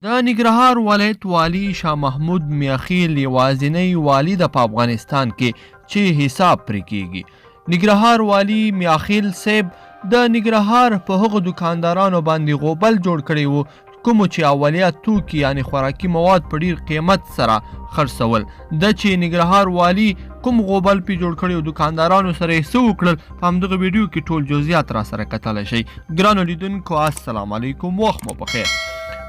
د ننګرهار ولایت والي شاه محمود میاخیل یوازینی والي ده په افغانستان کې چې حساب پرې کیږي. ننګرهار والي میاخیل صاحب د ننګرهار په هغو دکاندارانو باندې غوبل جوړ کړی و کومو چې اولیه توکي یعنی خوراکي مواد په ډیر قیمت سره خرڅول. د چې ننګرهار والي کوم غوبل پې جوړ کړی و دکاندارانو سره یې څه وکړل په همدغه ویډیو کې ټول جزئیات را سره کتلی شئ. ګرانو لیدونکو السلام علیکم، وخت مو بخیر.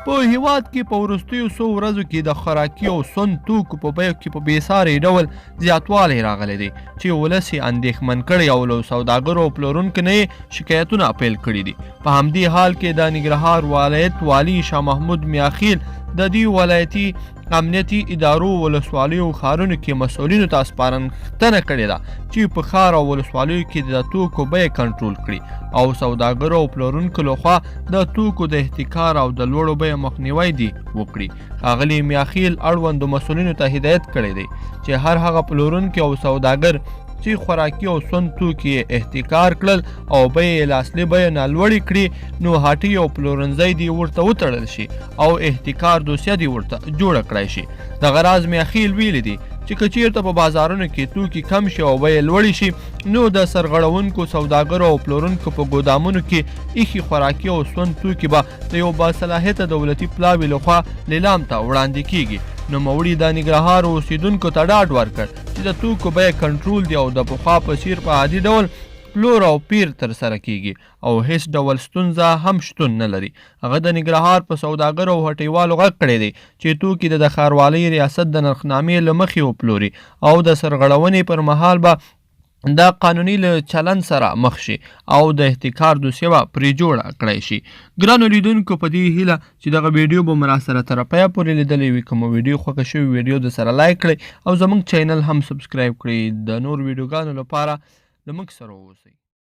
په هیواد کې په وروستیو څو ورځو کې د خوراکي او سون توکو په بیو کې په بېساري ډول زیاتوالی راغلی دی چې ولس یې اندېښمن کړی او له سوداګرو او پلورونکو نه یې شکایتونه اپیل کړي دي. په همدې حال کې د ننګرهار ولایت والي شاه محمود میاخیل د دې ولایتي امنیتي ادارو ولسوالیو ښارونو کې مسؤلینو ته سپارښتنه کړې ده چې په ښار او ولسوالیو کې د توکو بیې کنټرول کړي او سوداګرو او پلورونکو لخوا د توکو د احتکار او د لوړو بیو مخنیوی دې وکړي. ښاغلي میاخیل اړوندو مسؤلینو ته هدایت کړی دی چې هر هغه پلورونکی او سوداګر چې خوراکي او سون توکي احتکار کړل او بیې له اصلي بیو نه لوړې کړي نو هاټۍ او پلورنځی دې ورته وتړل شي او احتکار دوسیه دې ورته جوړه کړی شي. دغه راز میاخیل ویلي دي چې که چیرته په بازارونو کې توکي کم شي او بیې لوړې شي نو د سرغړونکو سوداګرو او پلورونکو په ګودامونو کې ایښي خوراکي او سون توکي به د یو باصلاحیته دولتي پلاوي لخوا لیلام ته وړاندې کیږي. نوموړي د ننګرهار اوسیدونکو ته ډاډ ورکړ چې د توکو بیې کنټرول دی او د پخوا په څیر په عادي ډول پلور او پیر ترسره کیږي او هیڅ ډول ستونزه هم شتون نه لري. هغه د ننګرهار په سوداګرو او هټیوالو غږ کړی دی چې توکي د ښاروالۍ ریاست د نرخنامې له مخې وپلوري او د سرغړونې پر مهال به دا قانوني له چلن سره مخ شي او د احتکار دوسیه به پرې جوړه کړی شي. ګرانو لیدونکو په دې هیله چې دغه ویډیو به مو راسره تر پایه پورې لیدلی وي. که مو ویډیو خوښه شوې ویډیو د سره لایک کړئ او زموږ چینل هم سبسکرایب کړئ. د نور ویډیوګانو لپاره له موږ سره واوسئ.